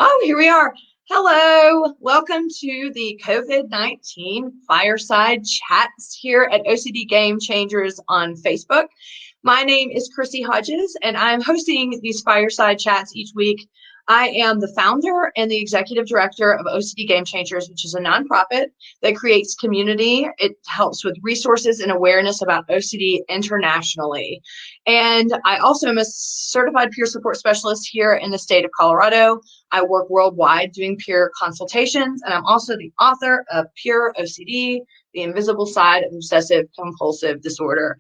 Oh, here we are. Hello. Welcome to the COVID-19 Fireside Chats here at OCD Gamechangers on Facebook. My name is Chrissy Hodges, and I'm hosting these Fireside Chats each week. I am the founder and the executive director of OCD Gamechangers, which is a nonprofit that creates community. It helps with resources and awareness about OCD internationally. And I also am a certified peer support specialist here in the state of Colorado. I work worldwide doing peer consultations, and I'm also the author of Pure OCD, The Invisible Side of Obsessive Compulsive Disorder.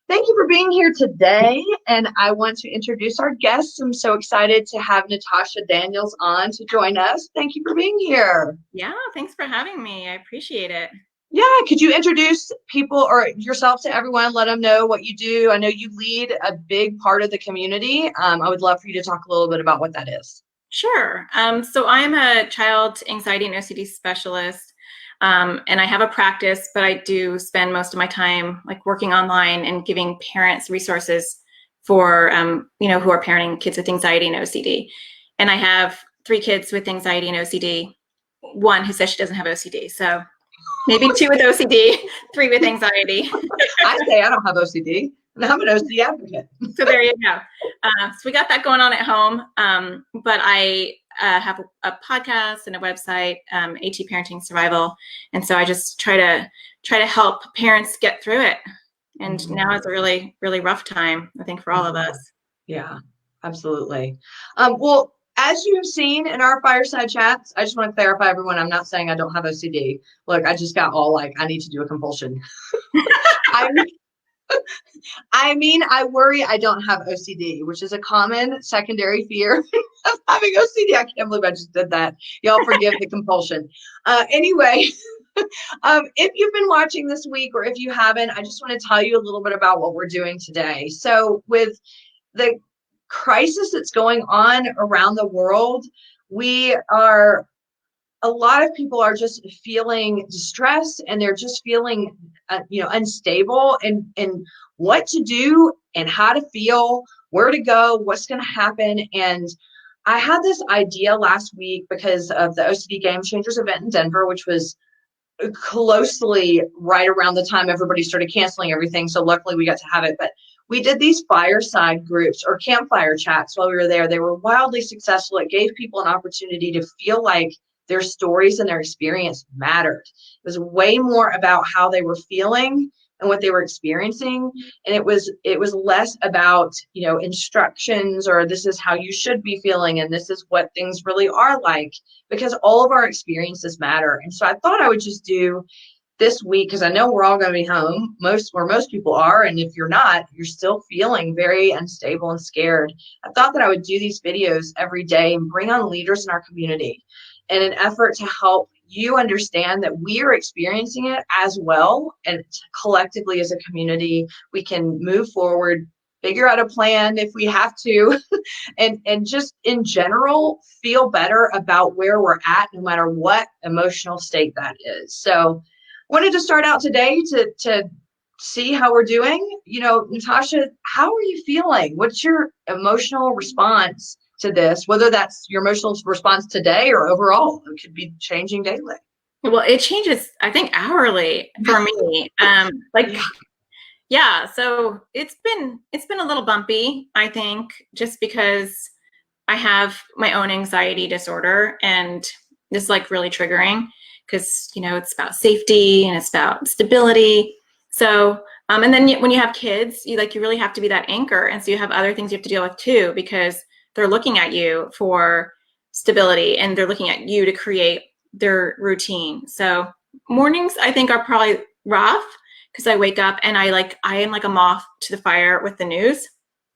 Thank you for being here today, and I want to introduce our guests. I'm so excited to have Natasha Daniels on to join us. Thank you for being here. Yeah, thanks for having me. I appreciate it. Yeah, could you introduce people or yourself to everyone? Let them know what you do. I know you lead a big part of the community. I would love for you to talk a little bit about what that is. Sure. So I'm a child anxiety and OCD specialist, and I have a practice, but I do spend most of my time like working online and giving parents resources for, who are parenting kids with anxiety and OCD. And I have 3 kids with anxiety and OCD, 1 who says she doesn't have OCD. So maybe 2 with OCD, 3 with anxiety. I say I don't have OCD. I'm an OCD advocate. So there you go. So we got that going on at home. But I have a podcast and a website, AT Parenting Survival. And so I just try to help parents get through it. And now it's a really, really rough time, I think, for all of us. Yeah, absolutely. Well, as you've seen in our fireside chats, I just want to clarify, everyone, I'm not saying I don't have OCD. Look, I just got all like, I need to do a compulsion. I worry I don't have OCD, which is a common secondary fear of having OCD. I can't believe I just did that. Y'all forgive the compulsion. Anyway, if you've been watching this week or if you haven't, I just want to tell you a little bit about what we're doing today. So with the crisis that's going on around the world, a lot of people are just feeling distressed, and they're just feeling unstable and what to do and how to feel, where to go, what's going to happen. And I had this idea last week because of the OCD Gamechangers event in Denver, which was closely right around the time everybody started canceling everything. So luckily we got to have it. But we did these fireside groups or campfire chats while we were there. They were wildly successful. It gave people an opportunity to feel like their stories and their experience mattered. It was way more about how they were feeling and what they were experiencing. And it was less about, instructions or this is how you should be feeling and this is what things really are like, because all of our experiences matter. And so I thought I would just do this week, because I know we're all going to be home, where most people are. And if you're not, you're still feeling very unstable and scared. I thought that I would do these videos every day and bring on leaders in our community in an effort to help you understand that we are experiencing it as well. And collectively as a community, we can move forward, figure out a plan if we have to, and just in general, feel better about where we're at, no matter what emotional state that is. So wanted to start out today to see how we're doing. Natasha, how are you feeling? What's your emotional response to this, whether that's your emotional response today or overall? It could be changing daily. Well, it changes, I think, hourly for me. Yeah, so it's been a little bumpy, I think, just because I have my own anxiety disorder, and this is like really triggering because, it's about safety and it's about stability. So, and then when you have kids, you really have to be that anchor. And so you have other things you have to deal with too, because they're looking at you for stability and they're looking at you to create their routine. So mornings, I think, are probably rough because I wake up and I am like a moth to the fire with the news.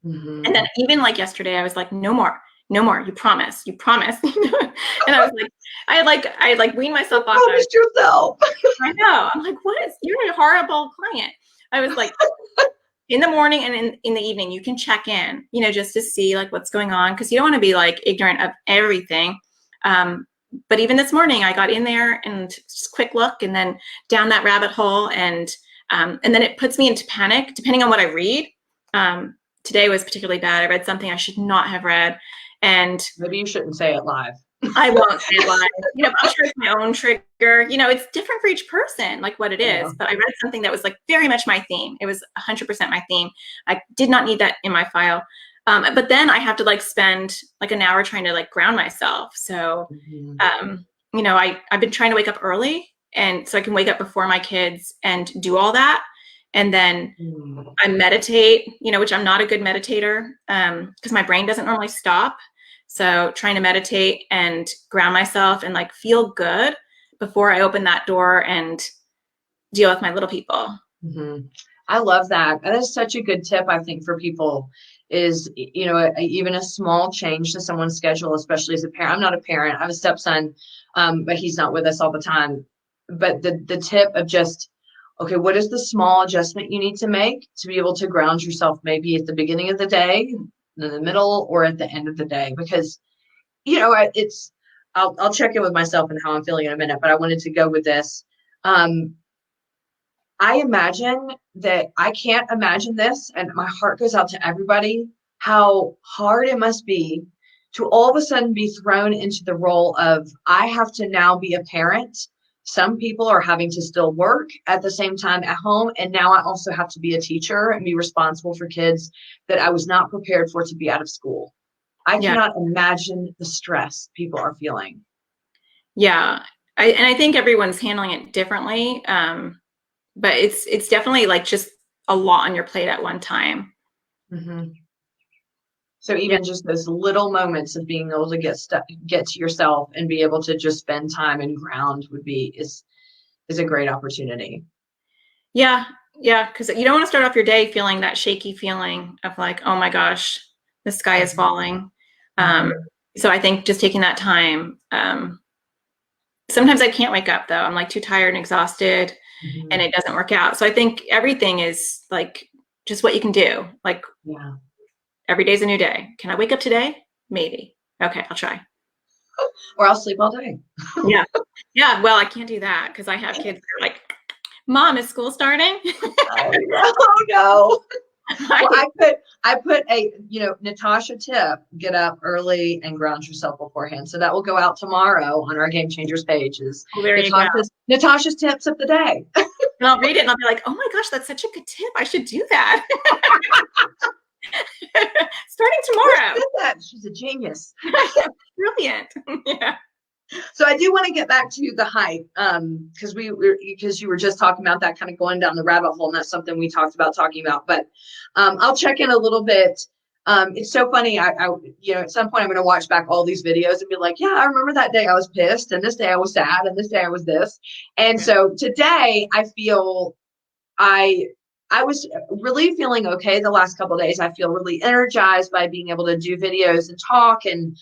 Mm-hmm. And then even like yesterday, I was like, no more, you promise. And I was like, I had weaned myself off. Promised yourself. I know. I'm like, you're a horrible client. I was like, in the morning and in the evening, you can check in, just to see like what's going on, because you don't want to be like ignorant of everything. But even this morning, I got in there and just quick look, and then down that rabbit hole, and then it puts me into panic depending on what I read. Today was particularly bad. I read something I should not have read, and maybe you shouldn't say it live. I won't say why. I'm sure it's my own trigger. It's different for each person, like what it Yeah. is. But I read something that was like very much my theme. It was 100% my theme. I did not need that in my file. But then I have to like spend like an hour trying to like ground myself. So, I've been trying to wake up early, and so I can wake up before my kids and do all that. And then I meditate, which I'm not a good meditator because my brain doesn't normally stop. So trying to meditate and ground myself and like feel good before I open that door and deal with my little people. Mm-hmm. I love that. That is such a good tip, I think, for people is, even a small change to someone's schedule, especially as a parent. I'm not a parent. I have a stepson, but he's not with us all the time. But the tip of just, okay, what is the small adjustment you need to make to be able to ground yourself maybe at the beginning of the day, in the middle, or at the end of the day? Because, I'll check in with myself and how I'm feeling in a minute, but I wanted to go with this. I imagine that I can't imagine this, and my heart goes out to everybody, how hard it must be to all of a sudden be thrown into the role of, I have to now be a parent. Some people are having to still work at the same time at home. And now I also have to be a teacher and be responsible for kids that I was not prepared for to be out of school. I Yeah. cannot imagine the stress people are feeling. Yeah. I think everyone's handling it differently. But it's definitely like just a lot on your plate at one time. Mm-hmm. So even just those little moments of being able to get to yourself and be able to just spend time and ground is a great opportunity. Yeah. Yeah. Because you don't want to start off your day feeling that shaky feeling of like, oh my gosh, the sky is falling. So I think just taking that time. Sometimes I can't wake up though. I'm like too tired and exhausted, and it doesn't work out. So I think everything is like just what you can do. Like, every day's a new day. Can I wake up today? Maybe. Okay, I'll try. Or I'll sleep all day. Yeah. Yeah. Well, I can't do that because I have kids that are like, Mom, is school starting? Oh no. Well, I put a, Natasha tip, get up early and ground yourself beforehand. So that will go out tomorrow on our Game Changers page is Natasha's tips of the day. And I'll read it and I'll be like, oh my gosh, that's such a good tip. I should do that. Starting tomorrow. She's a genius. Brilliant. Yeah. So I do want to get back to the hype, because you were just talking about that, kind of going down the rabbit hole, and that's something we talked about talking about. But I'll check in a little bit. It's so funny. I at some point I'm going to watch back all these videos and be like, yeah, I remember that day I was pissed, and this day I was sad, and this day I was this. And so today I feel I was really feeling okay the last couple of days. I feel really energized by being able to do videos and talk and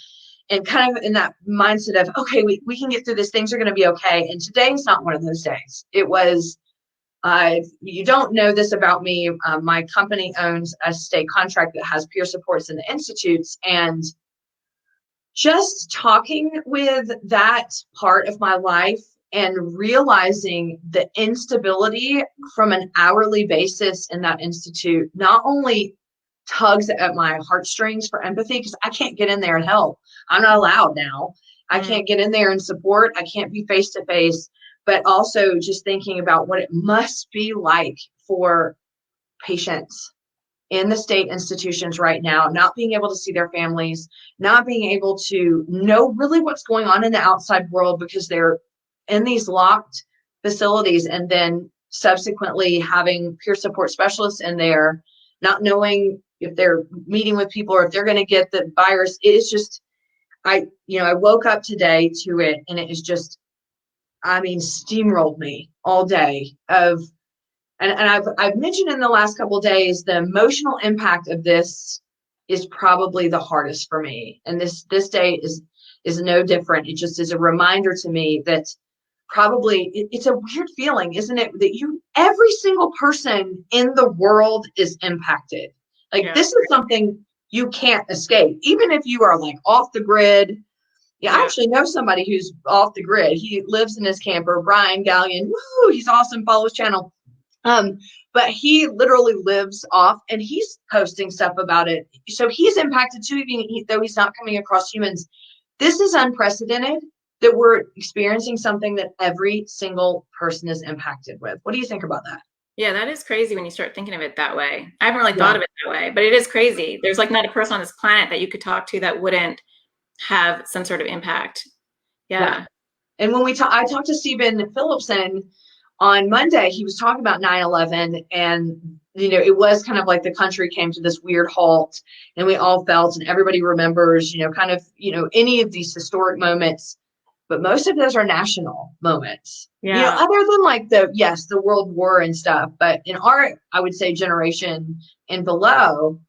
kind of in that mindset of, okay, we can get through this. Things are going to be okay. And today's not one of those days. It was, you don't know this about me. My company owns a state contract that has peer supports in the institutes. And just talking with that part of my life and realizing the instability from an hourly basis in that institute not only tugs at my heartstrings for empathy, because I can't get in there and help. I'm not allowed now. I can't get in there and support. I can't be face to face, but also just thinking about what it must be like for patients in the state institutions right now, not being able to see their families, not being able to know really what's going on in the outside world because they're in these locked facilities, and then subsequently having peer support specialists in there, not knowing if they're meeting with people or if they're going to get the virus. It is just, I woke up today to it, and it is just, steamrolled me all day of, and I've mentioned in the last couple of days, the emotional impact of this is probably the hardest for me. And this day is no different. It just is a reminder to me that probably it's a weird feeling, isn't it? That every single person in the world is impacted. Like, this is something you can't escape, even if you are like off the grid. I actually know somebody who's off the grid. He lives in his camper, Brian Gallion. Woo, he's awesome. Follow his channel. But he literally lives off, and he's posting stuff about it. So he's impacted too, even though he's not coming across humans. this is unprecedented that we're experiencing something that every single person is impacted with. What do you think about that? Yeah, that is crazy when you start thinking of it that way. I haven't really thought of it that way, but it is crazy. There's like not a person on this planet that you could talk to that wouldn't have some sort of impact. Yeah. And when I talked to Stephen Phillipson on Monday, he was talking about 9/11, and it was kind of like the country came to this weird halt, and we all felt, and everybody remembers, kind of, any of these historic moments, but most of those are national moments. Yeah. Other than like the World War and stuff, but in our, I would say, generation and below,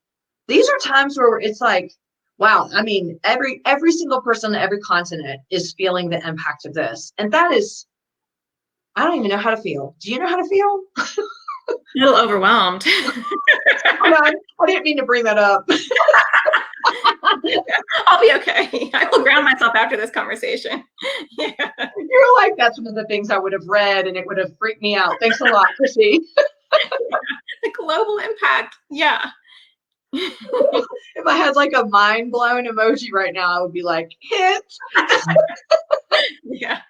these are times where it's like, wow, I mean, every single person on every continent is feeling the impact of this. And that is, I don't even know how to feel. Do you know how to feel? A little overwhelmed. I didn't mean to bring that up. I'll be okay. I will ground myself after this conversation. Yeah. You're like, that's one of the things I would have read and it would have freaked me out. Thanks a lot, Chrissy. The global impact. Yeah. If I had like a mind blown emoji right now, I would be like, hit. Yeah.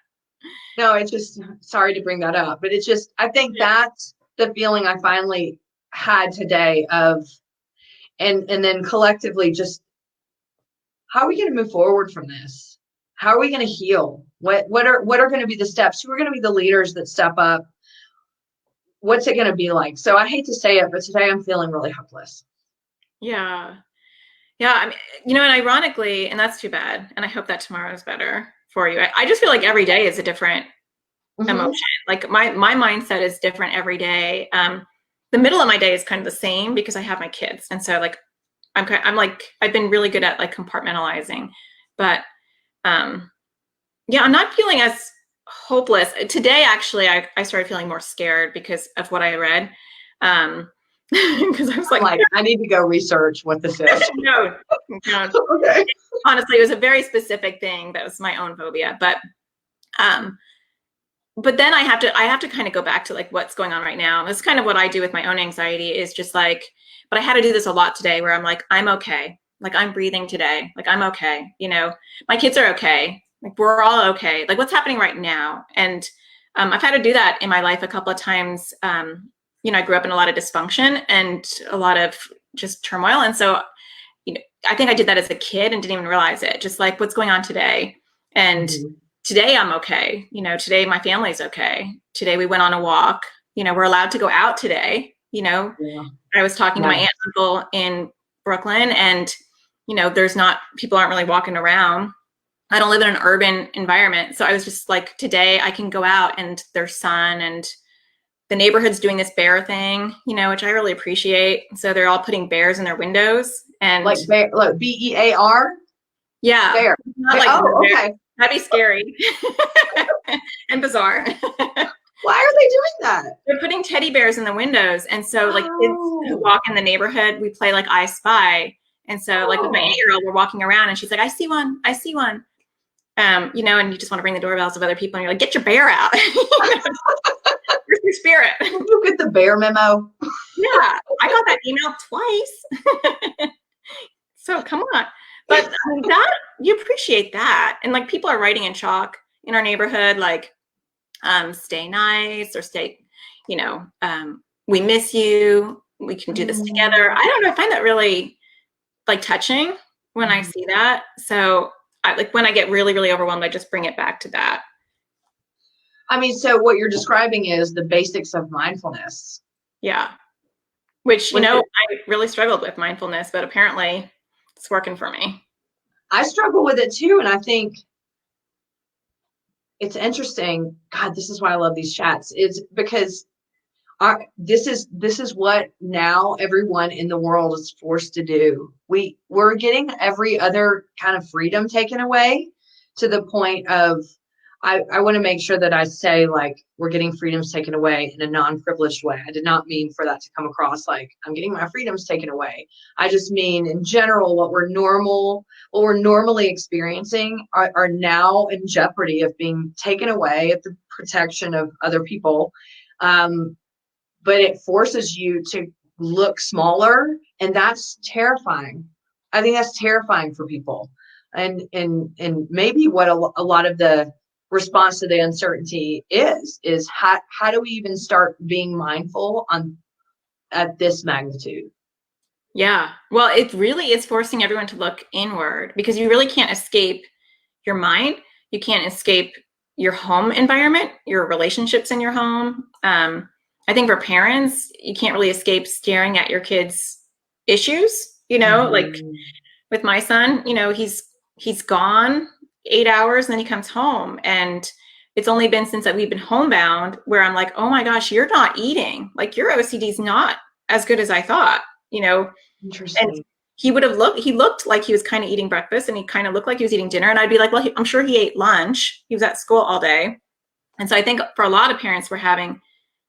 No, it's just, sorry to bring that up, but it's just, I think that's the feeling I finally had today of, and then collectively just, how are we going to move forward from this? How are we going to heal? What are going to be the steps? Who are going to be the leaders that step up? What's it going to be like? So I hate to say it, but today I'm feeling really hopeless. Yeah. Yeah. I mean, and ironically, and that's too bad. And I hope that tomorrow is better for you. I just feel like every day is a different emotion. Like my mindset is different every day. The middle of my day is kind of the same because I have my kids. And so like, I'm like, I've been really good at like compartmentalizing, but yeah, I'm not feeling as hopeless. Today, actually, I started feeling more scared because of what I read. Because I was like, I need to go research what this is. No. Okay. Honestly, it was a very specific thing that was my own phobia, but then I have to kind of go back to like what's going on right now. That's kind of what I do with my own anxiety is just like, but I had to do this a lot today where I'm like, I'm okay. Like I'm breathing today. Like I'm okay. My kids are okay. Like we're all okay. Like what's happening right now. And I've had to do that in my life a couple of times. I grew up in a lot of dysfunction and a lot of just turmoil. And so, I think I did that as a kid and didn't even realize it. Just like what's going on today. And today I'm okay. Today my family's okay. Today we went on a walk. We're allowed to go out today. I was talking to my aunt and uncle in Brooklyn and, people aren't really walking around. I don't live in an urban environment. So I was just like, today I can go out and there's sun and the neighborhood's doing this bear thing, which I really appreciate. So they're all putting bears in their windows and like bear, like BEAR. Yeah. Bear. Not like okay. That'd be scary and bizarre. Why are they doing that? They're putting teddy bears in the windows. And so like kids who walk in the neighborhood, we play like I Spy. And so like with my 8-year-old, we're walking around and she's like, I see one. And you just want to ring the doorbells of other people and you're like, get your bear out. Where's your spirit? You get the bear memo. Yeah, I got that email twice. So come on. But that you appreciate that. And like people are writing in chalk in our neighborhood, like stay nice or stay, we miss you. We can do this together. I don't know. I find that really like touching when I see that. So when I get really, really overwhelmed, I just bring it back to that. I mean, so what you're describing is the basics of mindfulness. Yeah. Which, I really struggled with mindfulness, but apparently it's working for me. I struggle with it too. And I think it's interesting. God, this is why I love these chats, is because this is what now everyone in the world is forced to do. We're getting every other kind of freedom taken away to the point of, I want to make sure that I say like we're getting freedoms taken away in a non-privileged way. I did not mean for that to come across like I'm getting my freedoms taken away. I just mean in general what we're normally experiencing are now in jeopardy of being taken away at the protection of other people. But it forces you to look smaller, and that's terrifying. I think that's terrifying for people. And maybe what a lot of the response to the uncertainty is how do we even start being mindful at this magnitude? Yeah. Well, it really is forcing everyone to look inward because you really can't escape your mind. You can't escape your home environment, your relationships in your home. I think for parents, you can't really escape staring at your kids' issues, like Mhm. with my son, he's gone 8 hours and then he comes home. And it's only been since that we've been homebound where I'm like, oh my gosh, you're not eating. Like your OCD is not as good as I thought, and Interesting. he looked like he was kind of eating breakfast and he kind of looked like he was eating dinner. And I'd be like, well, I'm sure he ate lunch. He was at school all day. And so I think for a lot of parents, we're having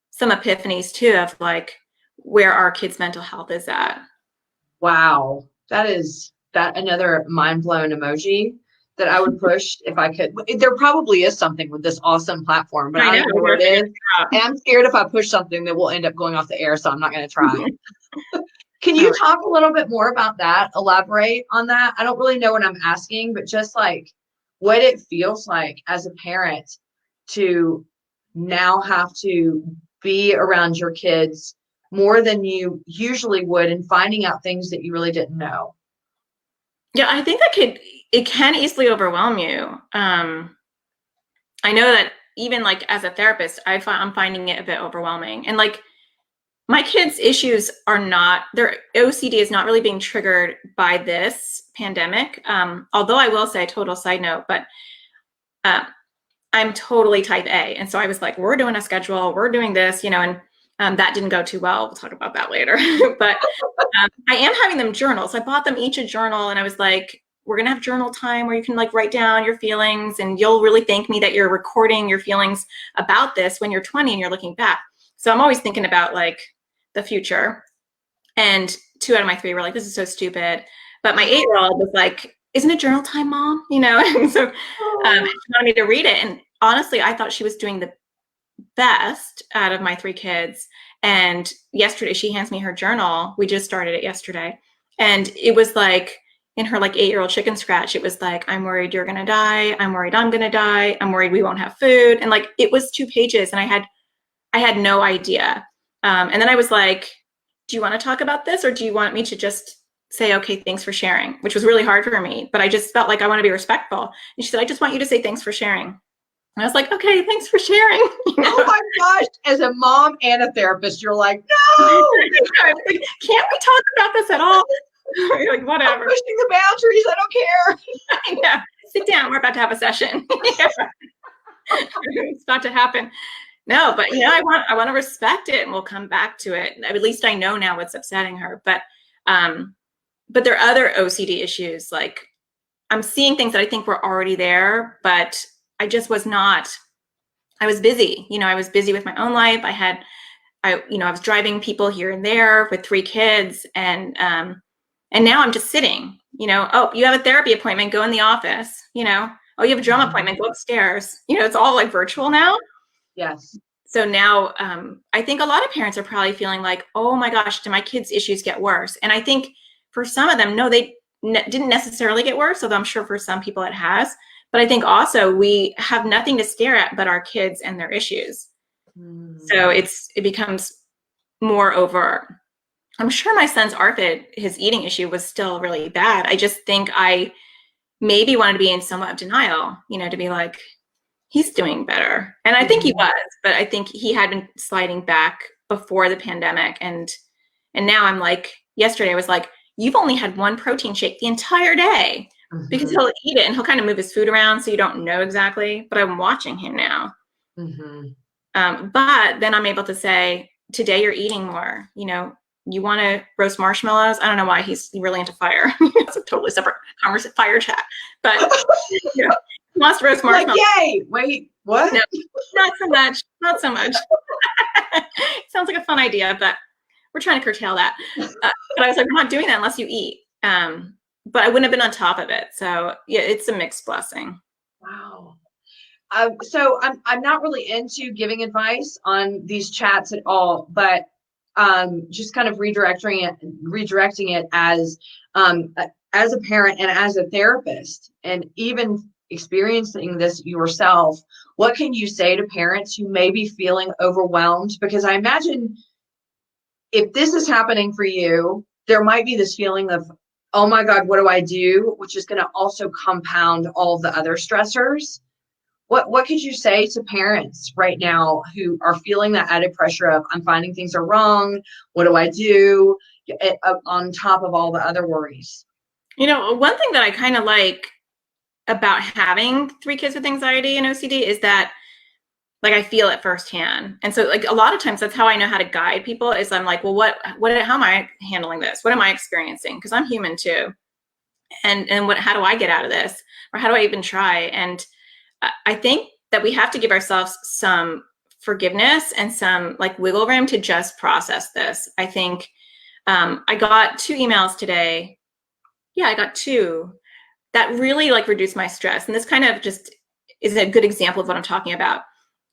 some epiphanies too of like where our kids' mental health is at. Wow. That another mind blown emoji that I would push if I could. There probably is something with this awesome platform, but I I know. don't know what it is. And I'm scared if I push something that will end up going off the air, so I'm not going to try. Can you talk a little bit more about that? Elaborate on that? I don't really know what I'm asking, but just like what it feels like as a parent to now have to be around your kids more than you usually would and finding out things that you really didn't know. Yeah, I think it can easily overwhelm you. I know that even like as a therapist, I'm finding it a bit overwhelming. And like my kids' issues are not, their OCD is not really being triggered by this pandemic. Although I will say, total side note, but uh, I'm totally type A. And so I was like, we're doing a schedule, we're doing this, and that didn't go too well. We'll talk about that later. But I am having them journal. So I bought them each a journal and I was like, we're going to have journal time where you can like write down your feelings and you'll really thank me that you're recording your feelings about this when you're 20 and you're looking back. So I'm always thinking about like the future. And 2 out of my 3 were like, this is so stupid. But my 8-year-old was like, isn't it journal time, mom? And so she wanted me to read it. And honestly, I thought she was doing the best out of my 3 kids. And yesterday she hands me her journal. We just started it yesterday. And it was like in her like 8-year-old chicken scratch, it was like, I'm worried you're gonna die. I'm worried I'm gonna die. I'm worried we won't have food. And like it was 2 pages and I had no idea. And then I was like, do you want to talk about this or do you want me to just say, okay, thanks for sharing, which was really hard for me, but I just felt like I want to be respectful. And she said, I just want you to say thanks for sharing. And I was like, okay, thanks for sharing. Oh my gosh. As a mom and a therapist, you're like, no, can't we talk about this at all? Like, whatever. I'm pushing the boundaries. I don't care. I know. Sit down. We're about to have a session. It's about to happen. No, but I want to respect it, and we'll come back to it. At least I know now what's upsetting her. But there are other OCD issues. Like I'm seeing things that I think were already there, but I just was not. I was busy. I was busy with my own life. I was driving people here and there with 3 kids, and now I'm just sitting. Oh, you have a therapy appointment, go in the office. Oh, you have a drama appointment, go upstairs. It's all like virtual now. Yes. So now I think a lot of parents are probably feeling like, oh my gosh, do my kids' issues get worse? And I think for some of them, no, they didn't necessarily get worse, although I'm sure for some people it has. But I think also we have nothing to stare at but our kids and their issues. So it becomes more overt. I'm sure my son's ARFID, his eating issue was still really bad. I just think I maybe wanted to be in somewhat of denial, to be like, he's doing better. And I think he was, but I think he had been sliding back before the pandemic. And now I'm like, yesterday I was like, you've only had 1 protein shake the entire day because he'll eat it and he'll kind of move his food around. So you don't know exactly, but I'm watching him now. But then I'm able to say, today you're eating more, you want to roast marshmallows? I don't know why he's really into fire. It's a totally separate conversation, fire chat, but he wants to roast marshmallows. Like, yay! Wait, what? No, not so much. Not so much. Sounds like a fun idea, but we're trying to curtail that. But I was like, we're not doing that unless you eat. But I wouldn't have been on top of it. So yeah, it's a mixed blessing. Wow. So I'm not really into giving advice on these chats at all, but just kind of redirecting it as as a parent and as a therapist, and even experiencing this yourself, what can you say to parents who may be feeling overwhelmed? Because I imagine if this is happening for you, there might be this feeling of, oh my God, what do I do? Which is going to also compound all of the other stressors. What could you say to parents right now who are feeling that added pressure of, I'm finding things are wrong, what do I do, on top of all the other worries? One thing that I kind of like about having 3 kids with anxiety and OCD is that, like, I feel it firsthand. And so, like, a lot of times that's how I know how to guide people is I'm like, well, how am I handling this? What am I experiencing? Because I'm human too. And how do I get out of this? Or how do I even try? And I think that we have to give ourselves some forgiveness and some like wiggle room to just process this. I think I got 2 emails today. Yeah, I got 2 that really like reduced my stress. And this kind of just is a good example of what I'm talking about.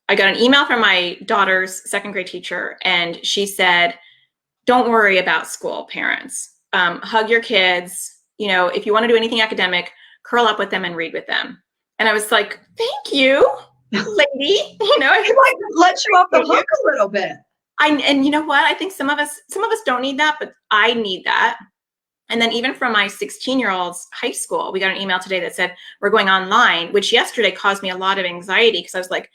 I got an email from my daughter's 2nd grade teacher, and she said, don't worry about school, parents. Hug your kids. If you want to do anything academic, curl up with them and read with them. And I was like, thank you, lady. It like lets you off the hook a little bit. And you know what? I think some of us don't need that, but I need that. And then even from my 16-year-old's high school, we got an email today that said, we're going online, which yesterday caused me a lot of anxiety because I was like,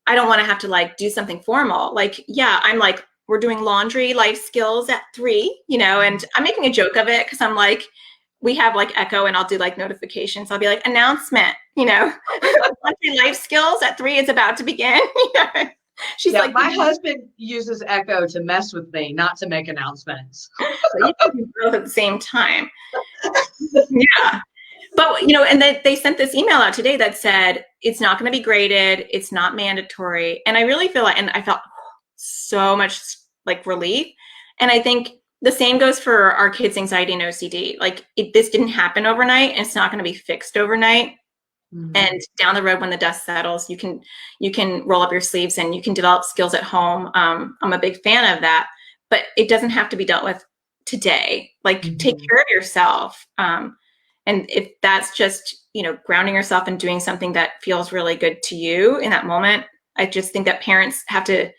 I don't want to have to like do something formal. Like, yeah, I'm like, we're doing laundry life skills at 3, and I'm making a joke of it because I'm like, we have like Echo and I'll do like notifications. I'll be like, announcement, laundry life skills at 3 is about to begin. She's like, my husband uses Echo to mess with me, not to make announcements. So you can do both at the same time. Yeah. But, and they sent this email out today that said, it's not going to be graded. It's not mandatory. And I really feel like, and I felt so much like relief. And I think the same goes for our kids' anxiety and OCD. Like this didn't happen overnight, and it's not going to be fixed overnight. Mm-hmm. And down the road, when the dust settles, you can roll up your sleeves and you can develop skills at home. I'm a big fan of that, but it doesn't have to be dealt with today. Like take care of yourself. And if that's just, grounding yourself and doing something that feels really good to you in that moment, I just think that parents have to,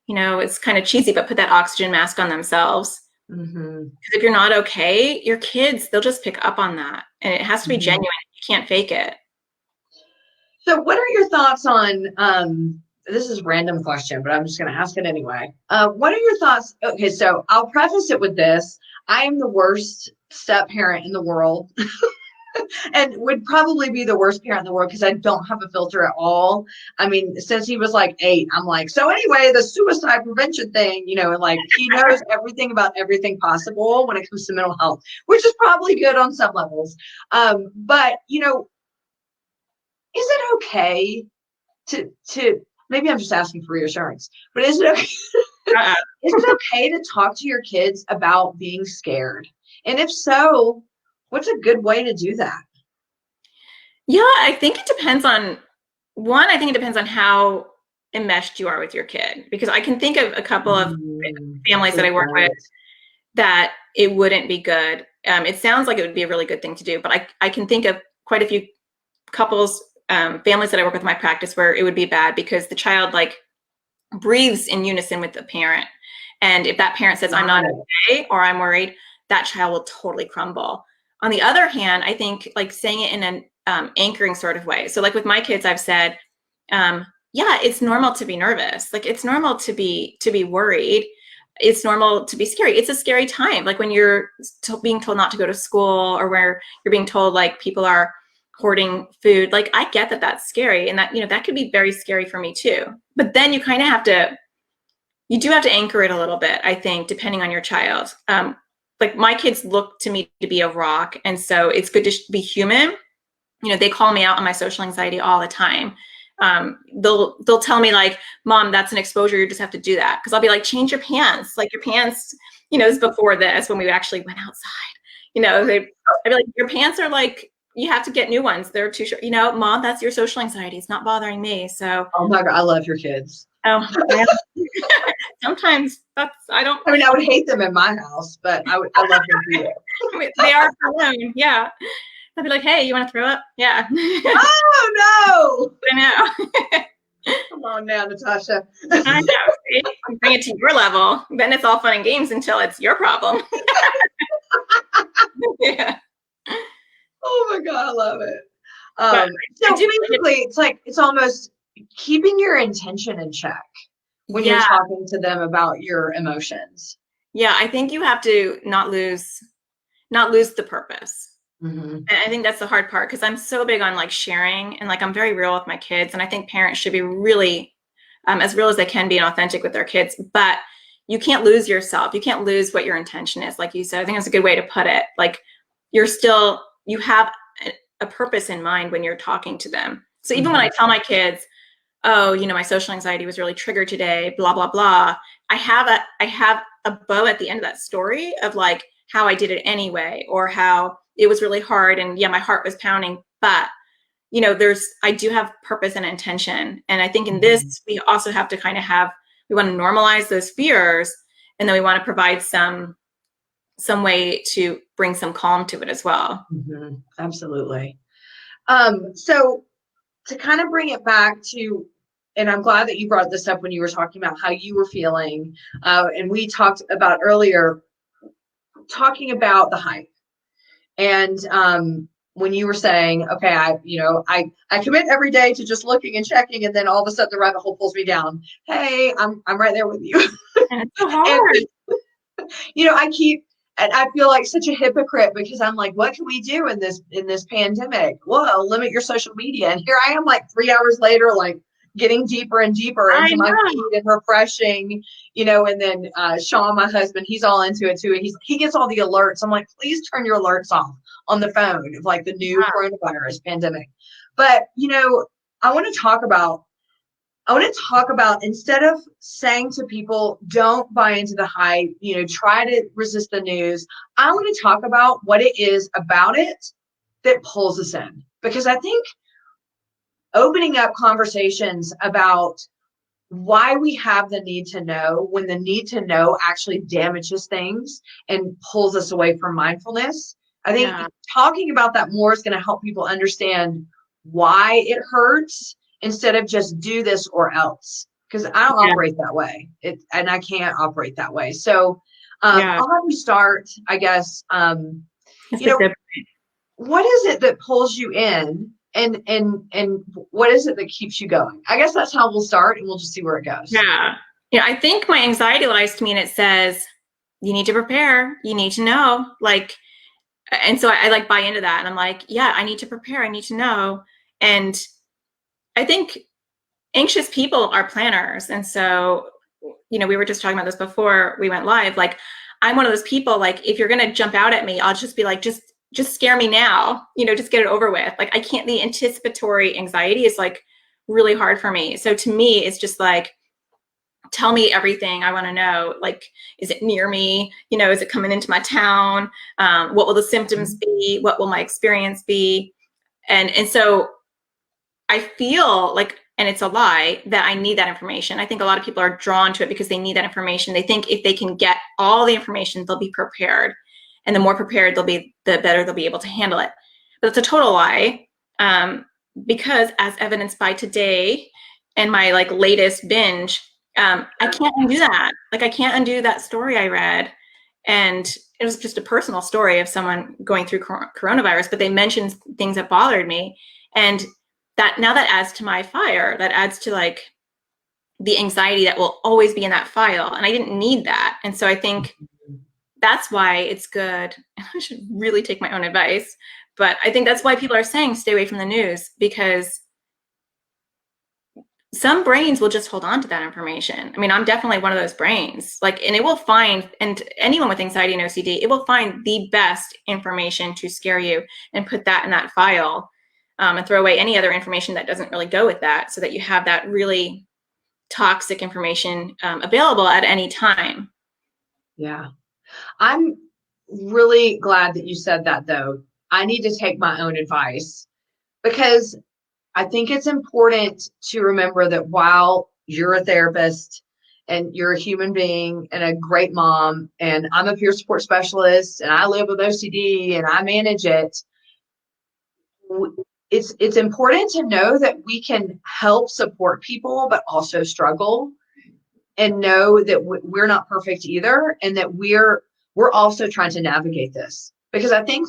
it's kind of cheesy, but put that oxygen mask on themselves. Mm-hmm. Because if you're not okay, your kids, they'll just pick up on that. And it has to be genuine. You can't fake it. So what are your thoughts on, this is a random question, but I'm just going to ask it anyway. What are your thoughts? Okay, so I'll preface it with this. I am the worst step parent in the world. And would probably be the worst parent in the world because I don't have a filter at all. I mean, since he was like 8, I'm like, so anyway, the suicide prevention thing, and like he knows everything about everything possible when it comes to mental health, which is probably good on some levels. But, is it okay to maybe I'm just asking for reassurance, but is it okay? Is it okay to talk to your kids about being scared? And if so, what's a good way to do that? Yeah, I think it depends on how enmeshed you are with your kid, because I can think of a couple of families that I work with that it wouldn't be good. It sounds like it would be a really good thing to do, but I can think of quite a few couples, families that I work with in my practice where it would be bad because the child like breathes in unison with the parent. And if that parent says, I'm not okay, or I'm worried, that child will totally crumble. On the other hand, I think like saying it in an anchoring sort of way. So like with my kids, I've said, yeah, it's normal to be nervous. Like it's normal to be worried. It's normal to be scary. It's a scary time. Like when you're being told not to go to school, or where you're being told like people are hoarding food. Like I get that that's scary, and that, that could be very scary for me too. But then you kind of you do have to anchor it a little bit, I think, depending on your child. Like my kids look to me to be a rock. And so it's good to be human. They call me out on my social anxiety all the time. They'll tell me like, Mom, that's an exposure. You just have to do that. Cause I'll be like, change your pants. Like your pants, this is before this, when we actually went outside, I'd be like, your pants are like, you have to get new ones. They're too short. Mom, that's your social anxiety. It's not bothering me. So. Oh my God, I love your kids. Oh, yeah. Sometimes I don't. I mean, I would hate them in my house, but I love them for you. I mean, they are alone. Yeah. I'd be like, hey, you want to throw up? Yeah. Oh, I know. no. Come on now, Natasha. I know. See? Bring it to your level. Then it's all fun and games until it's your problem. Yeah. Oh my God, I love it. But So basically, it's like, it's almost keeping your intention in check when you're talking to them about your emotions. Yeah, I think you have to not lose the purpose. Mm-hmm. And I think that's the hard part, because I'm so big on like sharing, and like I'm very real with my kids, and I think parents should be really as real as they can be and authentic with their kids, but you can't lose yourself. You can't lose what your intention is. Like you said, I think that's a good way to put it. Like you have a purpose in mind when you're talking to them. So even when I tell my kids, oh, my social anxiety was really triggered today, blah, blah, blah, I have a bow at the end of that story of like how I did it anyway, or how it was really hard and yeah, my heart was pounding, but I do have purpose and intention. And I think in this, we also have to we want to normalize those fears, and then we want to provide some way to bring some calm to it as well. Mm-hmm. Absolutely. So to kind of bring it back to, and I'm glad that you brought this up when you were talking about how you were feeling. And we talked about earlier, talking about the hype. And when you were saying, okay, I commit every day to just looking and checking, and then all of a sudden the rabbit hole pulls me down. Hey, I'm right there with you. And it's so hard. And I feel like such a hypocrite, because I'm like, what can we do in this pandemic? Well, limit your social media. And here I am, like 3 hours later, like getting deeper and deeper into my feed and refreshing, and then Sean, my husband, he's all into it too. And he gets all the alerts. I'm like, please turn your alerts off on the phone of like the new coronavirus pandemic. But, I want to talk about, instead of saying to people, don't buy into the hype, try to resist the news, I want to talk about what it is about it that pulls us in. Because I think opening up conversations about why we have the need to know, when the need to know actually damages things and pulls us away from mindfulness. I think talking about that more is going to help people understand why it hurts, instead of just do this or else. Because I don't operate that way, and I can't operate that way. So I'll have you start, I guess. What is it that pulls you in, and what is it that keeps you going? I guess that's how we'll start, and we'll just see where it goes. Yeah. I think my anxiety lies to me, and it says, you need to prepare, you need to know, like, and so I like buy into that, and I'm like, yeah, I need to prepare, I need to know. And I think anxious people are planners. And so, we were just talking about this before we went live. Like, I'm one of those people, like, if you're going to jump out at me, I'll just be like, just scare me now, just get it over with. Like, I can't, the anticipatory anxiety is like really hard for me. So to me, it's just like, tell me everything I want to know. Like, is it near me? Is it coming into my town? What will the symptoms be? What will my experience be? And so I feel like, and it's a lie, that I need that information. I think a lot of people are drawn to it because they need that information. They think if they can get all the information, they'll be prepared. And the more prepared they'll be, the better they'll be able to handle it. But it's a total lie, because as evidenced by today and my like latest binge, I can't undo that. Like, I can't undo that story I read. And it was just a personal story of someone going through coronavirus, but they mentioned things that bothered me. And that adds to my fire. That adds to like the anxiety that will always be in that file. And I didn't need that. And so I think that's why it's good. And I should really take my own advice, but I think that's why people are saying stay away from the news, because some brains will just hold on to that information. I mean, I'm definitely one of those brains, like, and it will find, and anyone with anxiety and OCD, it will find the best information to scare you and put that in that file. And throw away any other information that doesn't really go with that, so that you have that really toxic information available at any time. Yeah. I'm really glad that you said that, though. I need to take my own advice, because I think it's important to remember that while, you're a therapist and you're a human being and a great mom, and I'm a peer support specialist and I live with OCD and I manage it. It's important to know that we can help support people, but also struggle, and know that we're not perfect either, and that we're also trying to navigate this. Because I think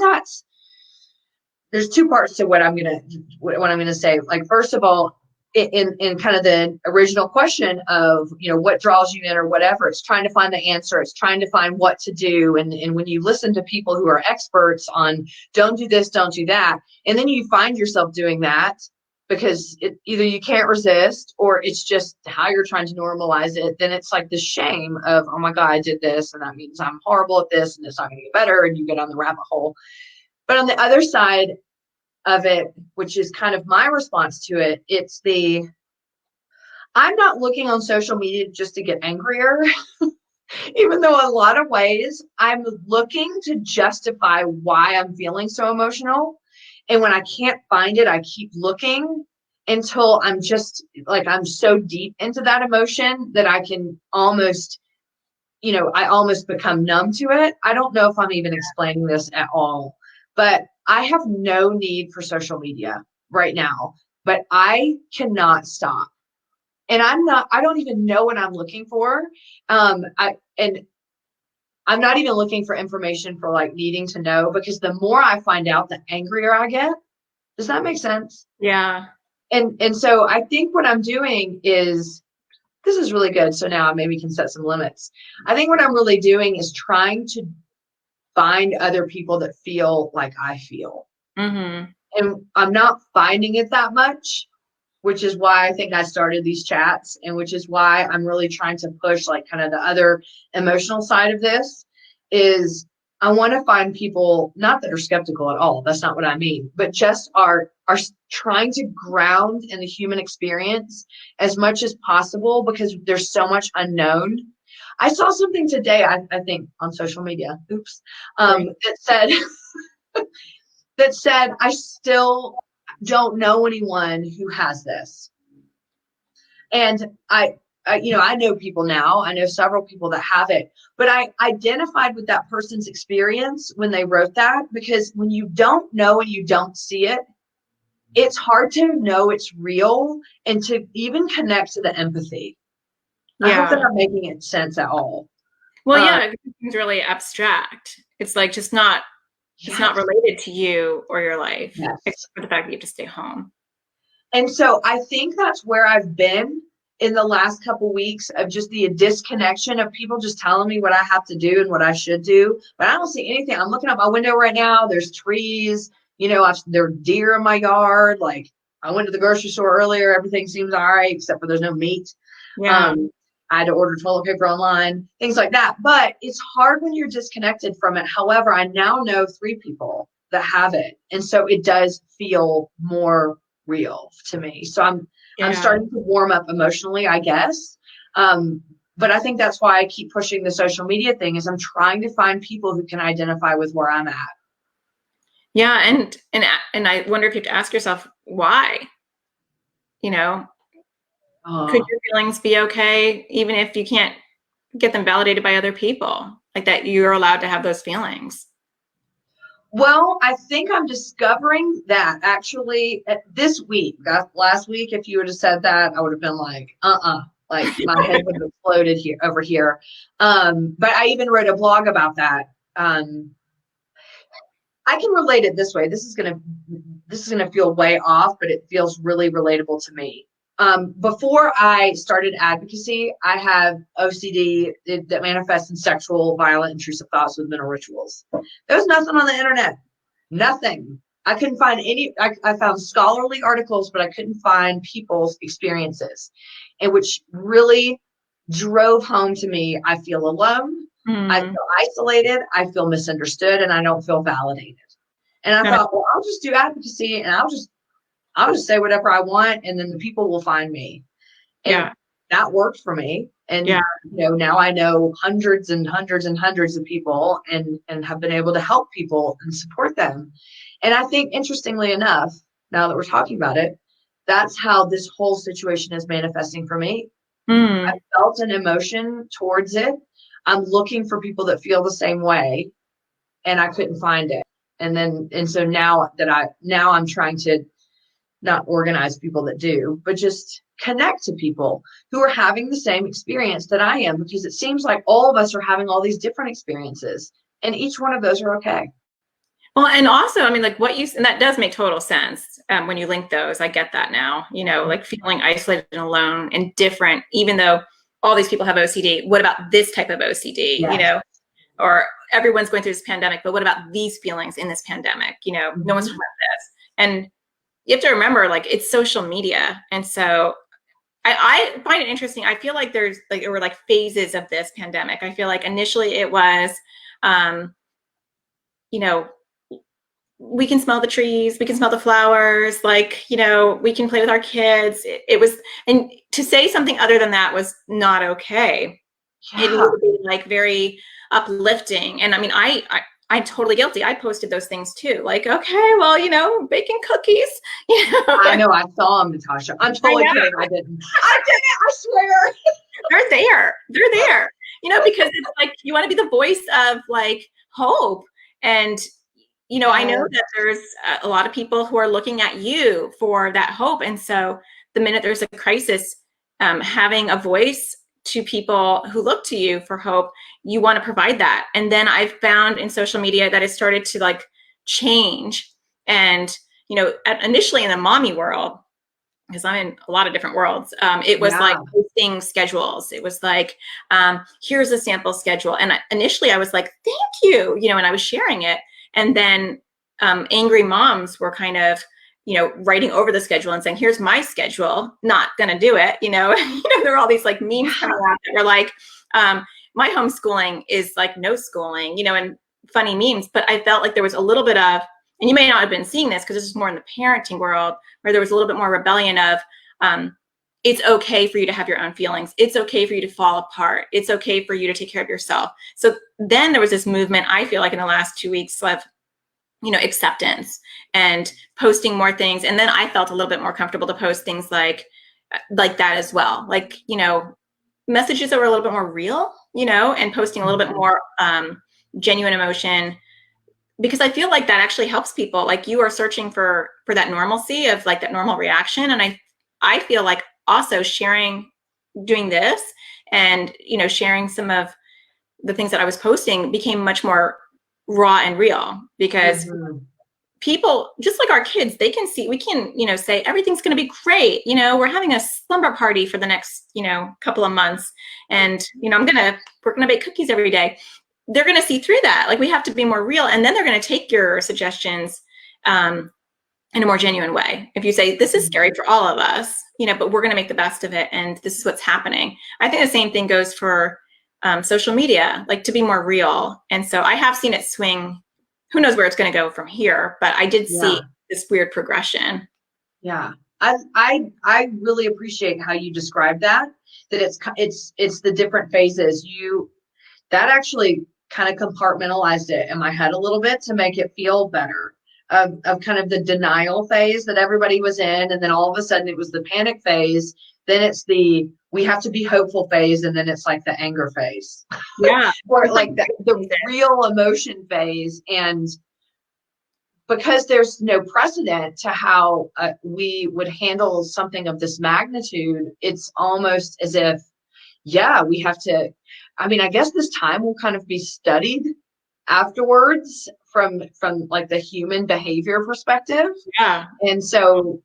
there's two parts to what I'm gonna say. Like, first of all, in kind of the original question of, what draws you in or whatever, it's trying to find the answer. It's trying to find what to do. And when you listen to people who are experts on don't do this, don't do that, and then you find yourself doing that because either you can't resist or it's just how you're trying to normalize it, then it's like the shame of, oh my God, I did this and that means I'm horrible at this and it's not going to get better, and you get on the rabbit hole. But on the other side of it, which is kind of my response to it, it's I'm not looking on social media just to get angrier, even though a lot of ways I'm looking to justify why I'm feeling so emotional. And when I can't find it, I keep looking until I'm just like, I'm so deep into that emotion that I can almost, I almost become numb to it. I don't know if I'm even explaining this at all, but I have no need for social media right now, but I cannot stop. And I don't even know what I'm looking for. And I'm not even looking for information for like needing to know, because the more I find out, the angrier I get. Does that make sense? Yeah. And so I think what I'm doing is, this is really good. So now I maybe can set some limits. I think what I'm really doing is trying to find other people that feel like I feel. Mm-hmm. And I'm not finding it that much, which is why I think I started these chats, and which is why I'm really trying to push like kind of the other emotional side of this. Is I want to find people, not that are skeptical at all, that's not what I mean, but just are trying to ground in the human experience as much as possible, because there's so much unknown. I saw something today, I think on social media, that said that said, I still don't know anyone who has this. And I know people now, I know several people that have it, but I identified with that person's experience when they wrote that, because when you don't know and you don't see it, it's hard to know it's real and to even connect to the empathy. Yeah. I hope that I'm making it sense at all. Well, yeah, it's really abstract. It's like just not, it's not related to you or your life, except for the fact that you have to stay home. And so I think that's where I've been in the last couple weeks, of just the disconnection of people just telling me what I have to do and what I should do. But I don't see anything. I'm looking out my window right now. There's trees, there are deer in my yard. Like, I went to the grocery store earlier. Everything seems all right, except for there's no meat. Yeah. I had to order toilet paper online, things like that. But it's hard when you're disconnected from it. However, I now know 3 people that have it. And so it does feel more real to me. So I'm starting to warm up emotionally, I guess. But I think that's why I keep pushing the social media thing, is I'm trying to find people who can identify with where I'm at. Yeah. And I wonder if you have to ask yourself why, could your feelings be okay, even if you can't get them validated by other people, like that you're allowed to have those feelings? Well, I think I'm discovering that actually this week. Last week, if you would have said that, I would have been like, like my head would have exploded over here. But I even wrote a blog about that. I can relate it this way. This is gonna feel way off, but it feels really relatable to me. Before I started advocacy, I have OCD that manifests in sexual, violent, intrusive thoughts with mental rituals. There was nothing on the internet. Nothing. I couldn't find any. I found scholarly articles, but I couldn't find people's experiences, and which really drove home to me, I feel alone. I feel isolated. I feel misunderstood, and I don't feel validated. And I thought, well, I'll just do advocacy, and I'll just say whatever I want, and then the people will find me. And that worked for me. And now I know hundreds and hundreds and hundreds of people, and have been able to help people and support them. And I think, interestingly enough, now that we're talking about it, that's how this whole situation is manifesting for me. Mm. I felt an emotion towards it. I'm looking for people that feel the same way, and I couldn't find it. And so now I'm trying to not organize people that do, but just connect to people who are having the same experience that I am, because it seems like all of us are having all these different experiences, and each one of those are okay. Well, and also, I mean, like and that does make total sense when you link those. I get that now, like feeling isolated and alone and different, even though all these people have OCD. What about this type of OCD, Yes. or everyone's going through this pandemic, but what about these feelings in this pandemic? No one's talking about this. And you have to remember, like, it's social media. And so I find it interesting. I feel like there were like phases of this pandemic. I feel like initially it was, you know, we can smell the trees, we can smell the flowers, like, we can play with our kids. It was, and to say something other than that was not okay. Yeah. It needed to be like very uplifting. And I mean, I'm totally guilty. I posted those things too. Like, okay, well, baking cookies. I know, I saw them, Natasha. I'm totally kidding. I didn't. I swear. They're there. They're there. Because it's like you want to be the voice of like hope. And I know that there's a lot of people who are looking at you for that hope. And so the minute there's a crisis, having a voice to people who look to you for hope, you want to provide that. And then I've found in social media that it started to like change. And, initially in the mommy world, because I'm in a lot of different worlds, it was like posting schedules. It was like, here's a sample schedule. And initially I was like, thank you, and I was sharing it. And then angry moms were kind of, writing over the schedule and saying, here's my schedule, not going to do it. There were all these like memes coming out that were like, my homeschooling is like no schooling, and funny memes. But I felt like there was a little bit of, and you may not have been seeing this because this is more in the parenting world, where there was a little bit more rebellion of, it's okay for you to have your own feelings. It's okay for you to fall apart. It's okay for you to take care of yourself. So then there was this movement, I feel like in the last 2 weeks, of, acceptance and posting more things. And then I felt a little bit more comfortable to post things like that as well. Like, messages that were a little bit more real, and posting a little bit more genuine emotion, because I feel like that actually helps people. Like, you are searching for that normalcy of like that normal reaction. And I feel like also doing this and, sharing some of the things that I was posting became much more raw and real, because people, just like our kids, they can see, we can, say everything's going to be great. We're having a slumber party for the next, couple of months. And, we're going to bake cookies every day. They're going to see through that. Like, we have to be more real. And then they're going to take your suggestions in a more genuine way. If you say, this is scary for all of us, but we're going to make the best of it, and this is what's happening. I think the same thing goes for social media, like, to be more real. And so I have seen it swing. Who knows where it's going to go from here, but I did see this weird progression. Yeah. I really appreciate how you described that it's the different phases. That actually kind of compartmentalized it in my head a little bit to make it feel better, of kind of the denial phase that everybody was in. And then all of a sudden it was the panic phase. Then it's the, we have to be hopeful phase. And then it's like the anger phase. Yeah. Or like the real emotion phase. And because there's no precedent to how we would handle something of this magnitude, it's almost as if, we have to, I guess this time will kind of be studied afterwards from like the human behavior perspective. Yeah. And so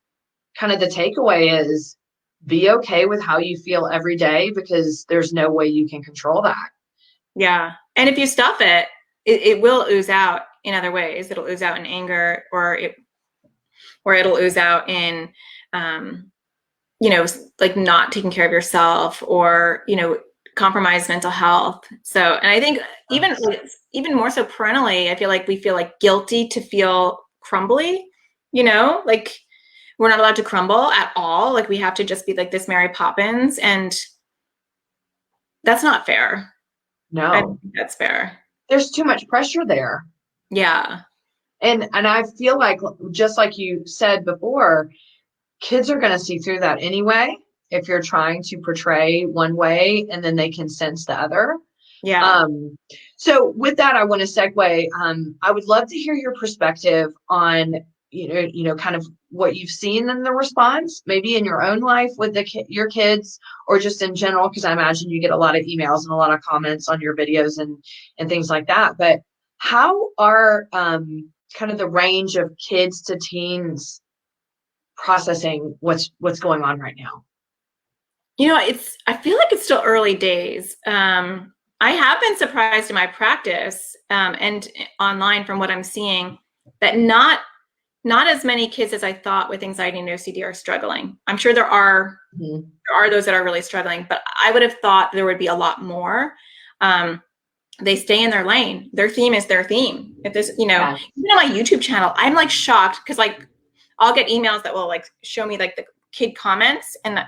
kind of the takeaway is, be okay with how you feel every day, because there's no way you can control that. Yeah. And if you stuff it, it will ooze out in other ways. It'll ooze out in anger, or it'll ooze out in, like not taking care of yourself, or, compromised mental health. So, and I think even more so parentally, I feel like we feel like guilty to feel crumbly, like we're not allowed to crumble at all. Like, we have to just be like this Mary Poppins, and that's not fair. No, I don't think that's fair. There's too much pressure there. Yeah. And I feel like, just like you said before, kids are going to see through that anyway. if you're trying to portray one way and then they can sense the other. Yeah. So with that, I want to segue. I would love to hear your perspective on, kind of what you've seen in the response, maybe in your own life with your kids, or just in general, because I imagine you get a lot of emails and a lot of comments on your videos and things like that. But how are kind of the range of kids to teens processing what's going on right now? I feel like it's still early days. I have been surprised in my practice and online from what I'm seeing that not as many kids as I thought with anxiety and OCD are struggling. I'm sure there are those that are really struggling, but I would have thought there would be a lot more. They stay in their lane. Their theme is their theme. If there's, even on my YouTube channel, I'm like shocked because like I'll get emails that will like show me like the kid comments, and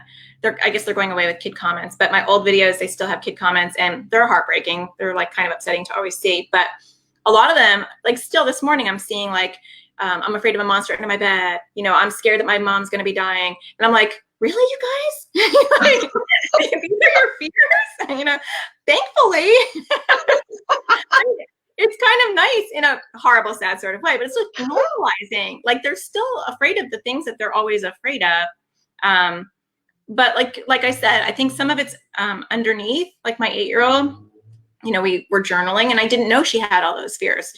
I guess they're going away with kid comments, but my old videos, they still have kid comments and they're heartbreaking. They're like kind of upsetting to always see, but a lot of them, like still this morning, I'm seeing like, I'm afraid of a monster under my bed. I'm scared that my mom's going to be dying. And I'm like, really, you guys? Like, these are your fears? Thankfully, it's kind of nice in a horrible, sad sort of way, but it's like normalizing. Like they're still afraid of the things that they're always afraid of. But like I said, I think some of it's underneath. Like my 8-year-old, we were journaling, and I didn't know she had all those fears.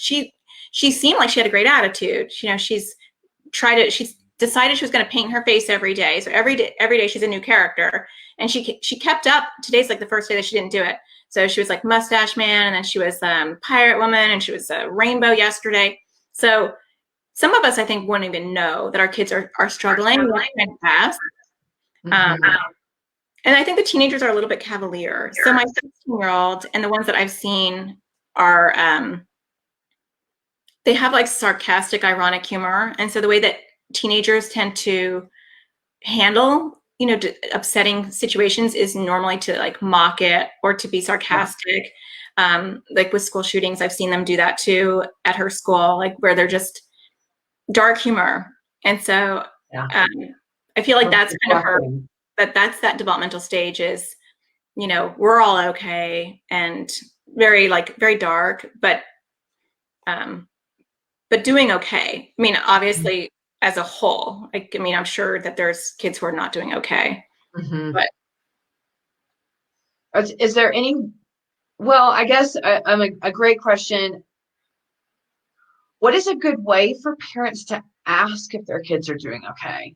She seemed like she had a great attitude. She's decided she was going to paint her face every day. So every day she's a new character, and she kept up. Today's like the first day that she didn't do it. So she was like Mustache Man, and then she was Pirate Woman, and she was a Rainbow yesterday. So some of us, I think, wouldn't even know that our kids are struggling kind of fast. And I think the teenagers are a little bit cavalier. So my 16-year-old and the ones that I've seen are, they have like sarcastic, ironic humor. And so the way that teenagers tend to handle, upsetting situations is normally to like mock it or to be sarcastic. Like with school shootings, I've seen them do that too at her school, like where they're just dark humor. And so I feel like that's kind of her, that's that developmental stage is, we're all okay and very dark, but doing okay. I mean, obviously as a whole, I'm sure that there's kids who are not doing okay, but. Is there any, well, I guess a great question. What is a good way for parents to ask if their kids are doing okay?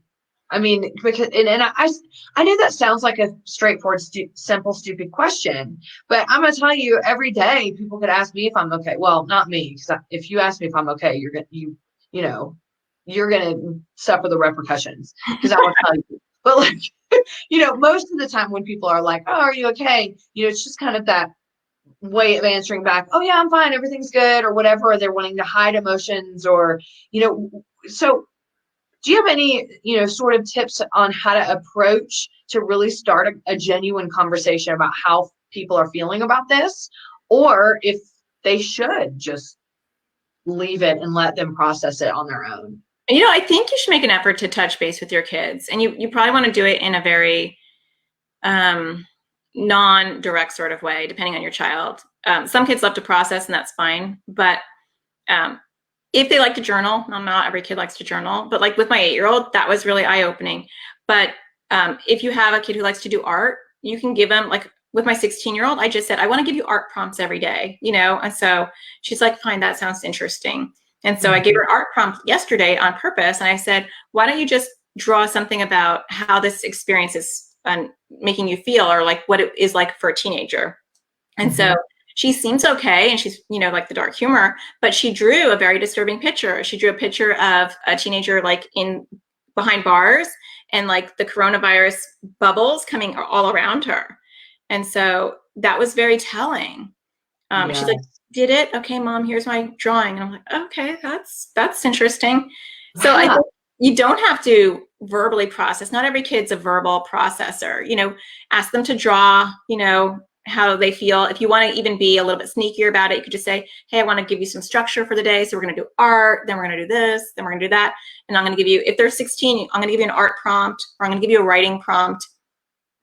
I mean, because I know that sounds like a straightforward, simple, stupid question, but I'm going to tell you, every day people could ask me if I'm okay. Well, not me, because if you ask me if I'm okay, you're going to suffer the repercussions, because I will tell you. But like, most of the time when people are like, "Oh, are you okay?" It's just kind of that way of answering back, "Oh yeah, I'm fine, everything's good," or whatever. Or they're wanting to hide emotions, or so. Do you have any, sort of tips on how to approach to really start a genuine conversation about how people are feeling about this, or if they should just leave it and let them process it on their own? I think you should make an effort to touch base with your kids, and you probably want to do it in a very non-direct sort of way, depending on your child. Some kids love to process, and that's fine, but if they like to journal, not every kid likes to journal, but like with my 8-year-old, that was really eye-opening. But if you have a kid who likes to do art, you can give them, like with my 16-year-old, I just said, I want to give you art prompts every day, and so she's like, fine, that sounds interesting. And so I gave her art prompt yesterday on purpose. And I said, why don't you just draw something about how this experience is making you feel, or like what it is like for a teenager. And so she seems okay, and she's, like the dark humor, but she drew a very disturbing picture. She drew a picture of a teenager like behind bars, and like the coronavirus bubbles coming all around her. And so that was very telling. She's like, did it? Okay, Mom, here's my drawing. And I'm like, okay, that's interesting. So I think you don't have to verbally process. Not every kid's a verbal processor. Ask them to draw, how they feel. If you want to even be a little bit sneakier about it, you could just say, hey, I want to give you some structure for the day. So we're going to do art, then we're going to do this, then we're going to do that. And I'm going to give you, if they're 16, I'm going to give you an art prompt, or I'm going to give you a writing prompt.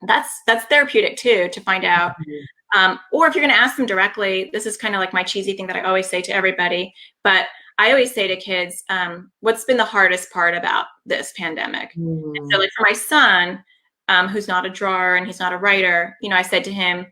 that's therapeutic too, to find out. Or if you're going to ask them directly, this is kind of like my cheesy thing that I always say to everybody, but I always say to kids, what's been the hardest part about this pandemic? And so like for my son, who's not a drawer and he's not a writer, I said to him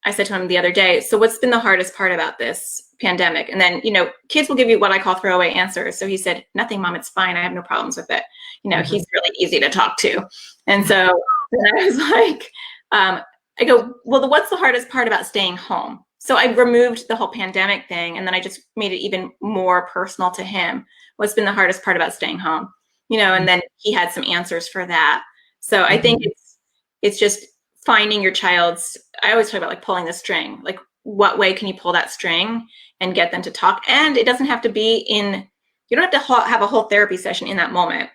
the other day, so what's been the hardest part about this pandemic? And then, kids will give you what I call throwaway answers. So he said, nothing, Mom, it's fine. I have no problems with it. He's really easy to talk to. And so then I was like, I go, well, what's the hardest part about staying home? So I removed the whole pandemic thing, and then I just made it even more personal to him. What's been the hardest part about staying home? And then he had some answers for that. So I think it's just finding your child's, I always talk about like pulling the string, like what way can you pull that string and get them to talk? And it doesn't have to be you don't have to have a whole therapy session in that moment.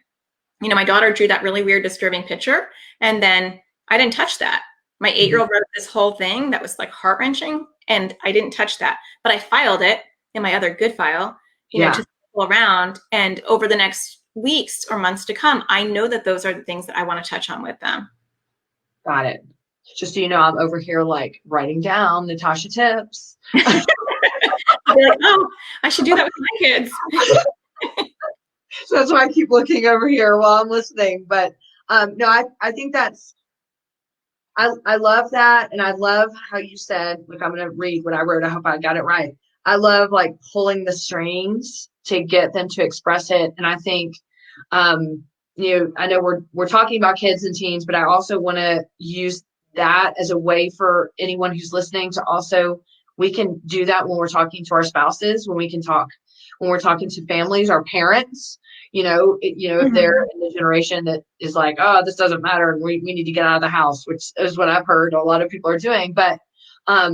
My daughter drew that really weird, disturbing picture, and then I didn't touch that. My 8-year-old wrote this whole thing that was like heart-wrenching, and I didn't touch that, but I filed it in my other good file, to go around. And over the next weeks or months to come, I know that those are the things that I want to touch on with them. Got it. Just so you know, I'm over here like writing down Natasha tips. I'll be like, oh, I should do that with my kids. So that's why I keep looking over here while I'm listening. But no, I think I love that. And I love how you said, look, I'm going to read what I wrote. I hope I got it right. I love like pulling the strings to get them to express it. And I think, I know we're talking about kids and teens, but I also want to use that as a way for anyone who's listening to also, we can do that when we're talking to our spouses, when we're talking to families, our parents, if they're in the generation that is like, oh, this doesn't matter, and we need to get out of the house, which is what I've heard a lot of people are doing. But I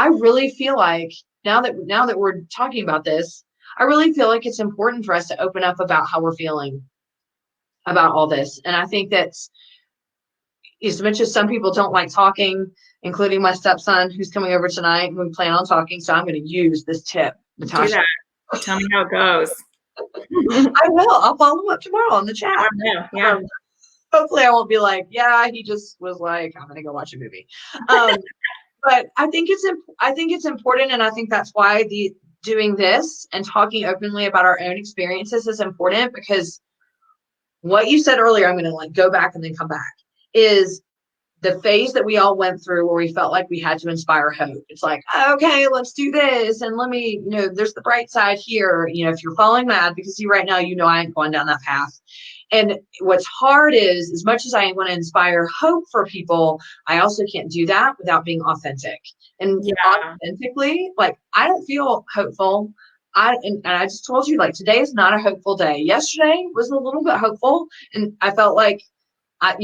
really feel like now that we're talking about this, I really feel like it's important for us to open up about how we're feeling about all this. And I think that's, as much as some people don't like talking, including my stepson who's coming over tonight, and we plan on talking. So I'm going to use this tip, Natasha. Do that. Tell me how it goes. I will. I'll follow up tomorrow on the chat. Yeah. Hopefully I won't be like, yeah, he just was like, I'm going to go watch a movie. But I think it's important. And I think that's why doing this and talking openly about our own experiences is important, because what you said earlier, I'm going to like go back and then come back, is the phase that we all went through where we felt like we had to inspire hope. It's like, okay, let's do this. And let me, there's the bright side here. If you're falling mad because right now, I ain't going down that path. And what's hard is, as much as I want to inspire hope for people, I also can't do that without being authentic. And authentically, like, I don't feel hopeful. And I just told you, like, today is not a hopeful day. Yesterday was a little bit hopeful. And I felt like, I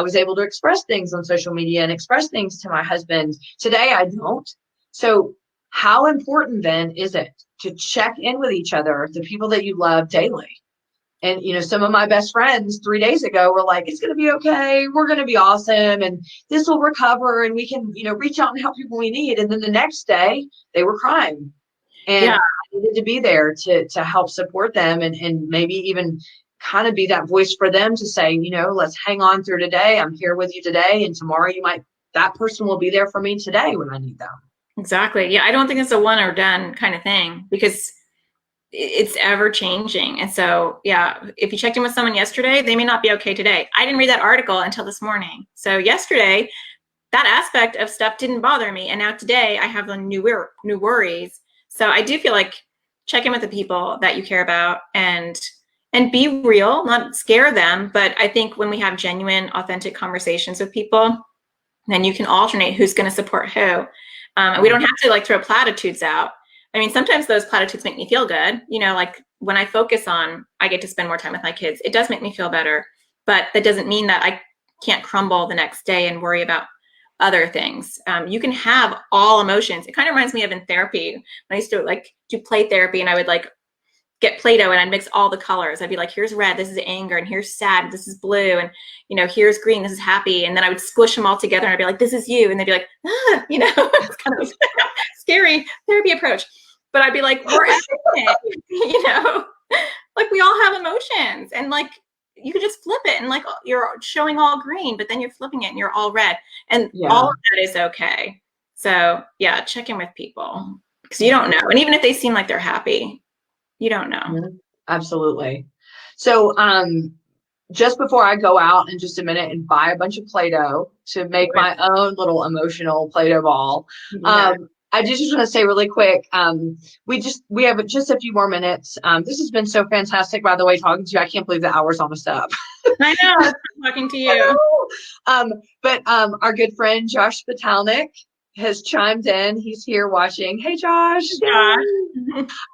was able to express things on social media and express things to my husband. Today, I don't. So how important then is it to check in with each other, the people that you love, daily? And, some of my best friends 3 days ago were like, it's going to be okay. We're going to be awesome. And this will recover. And we can, reach out and help people we need. And then the next day they were crying. And I needed to be there to help support them and maybe even kind of be that voice for them to say, let's hang on through today. I'm here with you today. And tomorrow that person will be there for me today when I need them. Exactly. Yeah. I don't think it's a one or done kind of thing, because it's ever changing. And so, if you checked in with someone yesterday, they may not be okay today. I didn't read that article until this morning. So yesterday, that aspect of stuff didn't bother me. And now today I have the new worries. So I do feel like check in with the people that you care about and be real, not scare them. But I think when we have genuine, authentic conversations with people, then you can alternate who's going to support who. And we don't have to like throw platitudes out. I mean, sometimes those platitudes make me feel good. Like when I focus on, I get to spend more time with my kids, it does make me feel better. But that doesn't mean that I can't crumble the next day and worry about other things. You can have all emotions. It kind of reminds me of in therapy. When I used to like do play therapy, and I would like get Play-Doh and I'd mix all the colors. I'd be like, here's red, this is anger, and here's sad, this is blue, and here's green, this is happy. And then I would squish them all together and I'd be like, this is you. And they'd be like, it's kind of scary therapy approach. But I'd be like, we're everything, like we all have emotions, and like you could just flip it and like you're showing all green, but then you're flipping it and you're all red, and Yeah. all of that is okay. So yeah, check in with people because you don't know. And even if they seem like they're happy, you don't know. Mm-hmm. Absolutely. So, just before I go out in just a minute and buy a bunch of Play-Doh to make my own little emotional Play-Doh ball, I just want to say really quick, we have just a few more minutes. This has been so fantastic, by the way, talking to you. I can't believe the hour's almost up. I know, I'm talking to you. But our good friend Josh Patalnik has chimed in. He's here watching. Hey, Josh.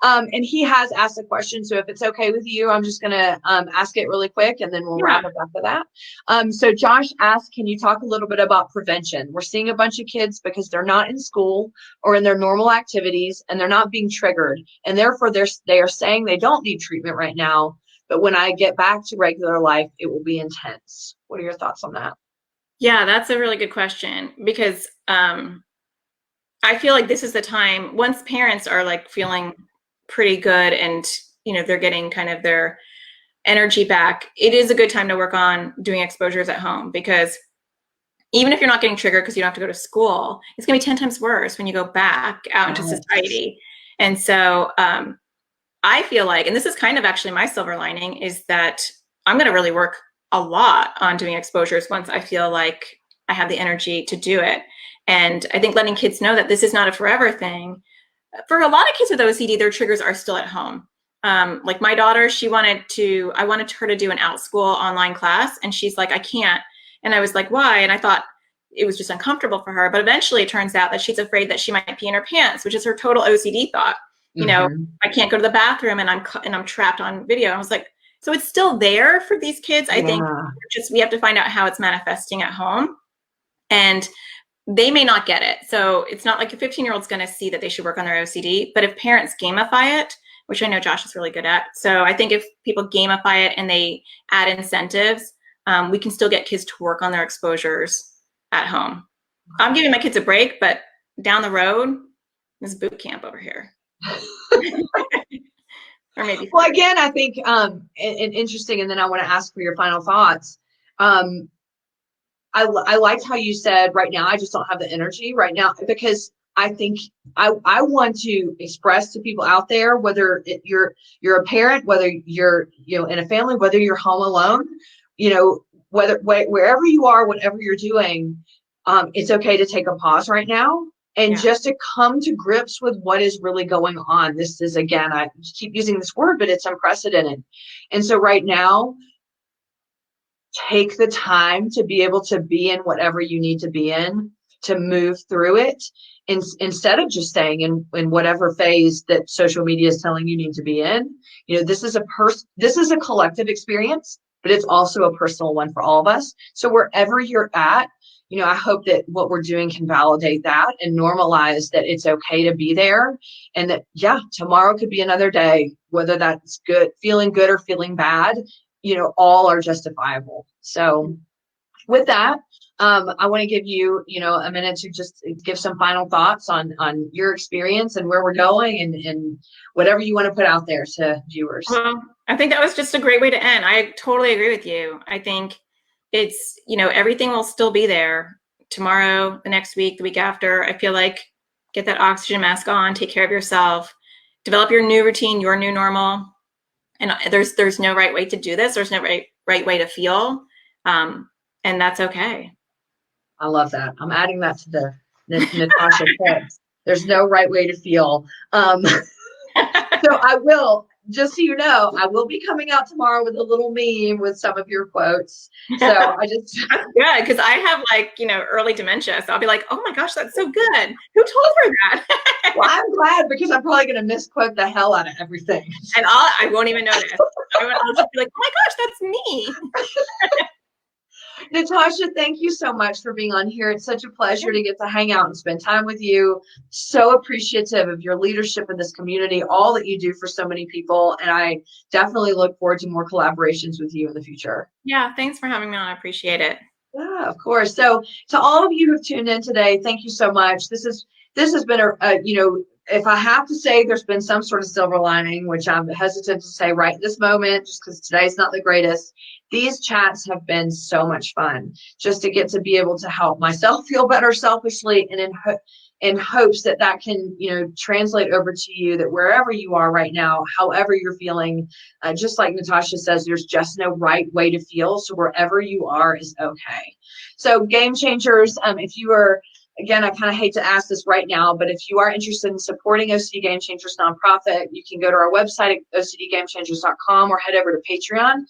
And he has asked a question. So if it's okay with you, I'm just going to ask it really quick, and then we'll wrap up after that. So Josh asked, can you talk a little bit about prevention? We're seeing a bunch of kids because they're not in school or in their normal activities, and they're not being triggered. And therefore, they are saying they don't need treatment right now. But when I get back to regular life, it will be intense. What are your thoughts on that? Yeah, that's a really good question, because I feel like this is the time once parents are like feeling pretty good and, you know, they're getting kind of their energy back, it is a good time to work on doing exposures at home, because even if you're not getting triggered because you don't have to go to school, it's going to be 10 times worse when you go back out into society. And so I feel like, and this is kind of actually my silver lining, is that I'm going to really work a lot on doing exposures once I feel like I have the energy to do it. And I think letting kids know that this is not a forever thing. For a lot of kids with OCD, their triggers are still at home. Like my daughter, I wanted her to do an out school online class, and she's like, I can't. And I was like, why? And I thought it was just uncomfortable for her. But eventually it turns out that she's afraid that she might pee in her pants, which is her total OCD thought. You know, I can't go to the bathroom and I'm trapped on video. I was like, so it's still there for these kids. I think we have to find out how it's manifesting at home. And they may not get it. So it's not like a 15-year-old's going to see that they should work on their OCD. But if parents gamify it, which I know Josh is really good at. So I think if people gamify it and they add incentives, we can still get kids to work on their exposures at home. I'm giving my kids a break, but down the road, there's boot camp over here. Or maybe. Well, again, I think and interesting, and then I want to ask for your final thoughts. I liked how you said right now I just don't have the energy right now, because I think I want to express to people out there, whether you're a parent, whether you're in a family, whether you're home alone, wherever you are, whatever you're doing, it's okay to take a pause right now and just to come to grips with what is really going on. This is, again, I keep using this word, but it's unprecedented. And so right now, take the time to be able to be in whatever you need to be in, to move through it, instead of just staying in whatever phase that social media is telling you need to be in. This is a collective experience, but it's also a personal one for all of us. So wherever you're at, I hope that what we're doing can validate that and normalize that it's okay to be there, and that, tomorrow could be another day, whether that's good, feeling good or feeling bad, all are justifiable. So with that, I want to give you, a minute to just give some final thoughts on your experience and where we're going, and whatever you want to put out there to viewers. Well, I think that was just a great way to end. I totally agree with you. I think it's, everything will still be there tomorrow, the next week, the week after. I feel like get that oxygen mask on, take care of yourself, develop your new routine, your new normal. And there's no right way to do this. There's no right way to feel. And that's okay. I love that. I'm adding that to the Natasha text. There's no right way to feel. So I will, just so you know, I will be coming out tomorrow with a little meme with some of your quotes. So I just. That's good, because I have early dementia. So I'll be like, oh my gosh, that's so good. Who told her that? Well, I'm glad, because I'm probably going to misquote the hell out of everything. And I won't even notice. I'll just be like, oh my gosh, that's me. Natasha, thank you so much for being on here. It's such a pleasure to get to hang out and spend time with you. So appreciative of your leadership in this community, all that you do for so many people. And I definitely look forward to more collaborations with you in the future. Yeah, thanks for having me on. I appreciate it. Yeah, of course. So to all of you who've tuned in today, thank you so much. This has been if I have to say there's been some sort of silver lining, which I'm hesitant to say right this moment, just because today's not the greatest, these chats have been so much fun just to get to be able to help myself feel better selfishly, and in hopes that that can, translate over to you, that wherever you are right now, however you're feeling, just like Natasha says, there's just no right way to feel. So wherever you are is okay. So Game Changers, if you are, again, I kind of hate to ask this right now, but if you are interested in supporting OCD Game Changers nonprofit, you can go to our website at ocdgamechangers.com or head over to Patreon,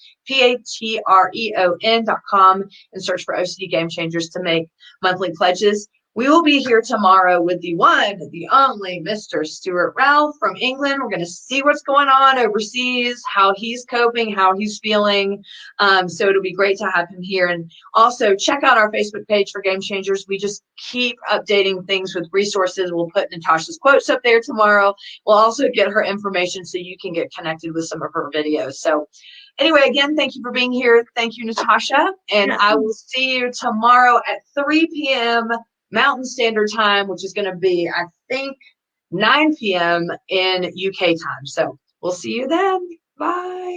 patreon.com, and search for OCD Game Changers to make monthly pledges. We will be here tomorrow with the one, the only Mr. Stuart Ralph from England. We're going to see what's going on overseas, how he's coping, how he's feeling. So it'll be great to have him here. And also check out our Facebook page for Game Changers. We just keep updating things with resources. We'll put Natasha's quotes up there tomorrow. We'll also get her information so you can get connected with some of her videos. So anyway, again, thank you for being here. Thank you, Natasha. And I will see you tomorrow at 3 p.m. Mountain Standard Time, which is going to be, I think, 9 p.m. in UK time. So we'll see you then. Bye.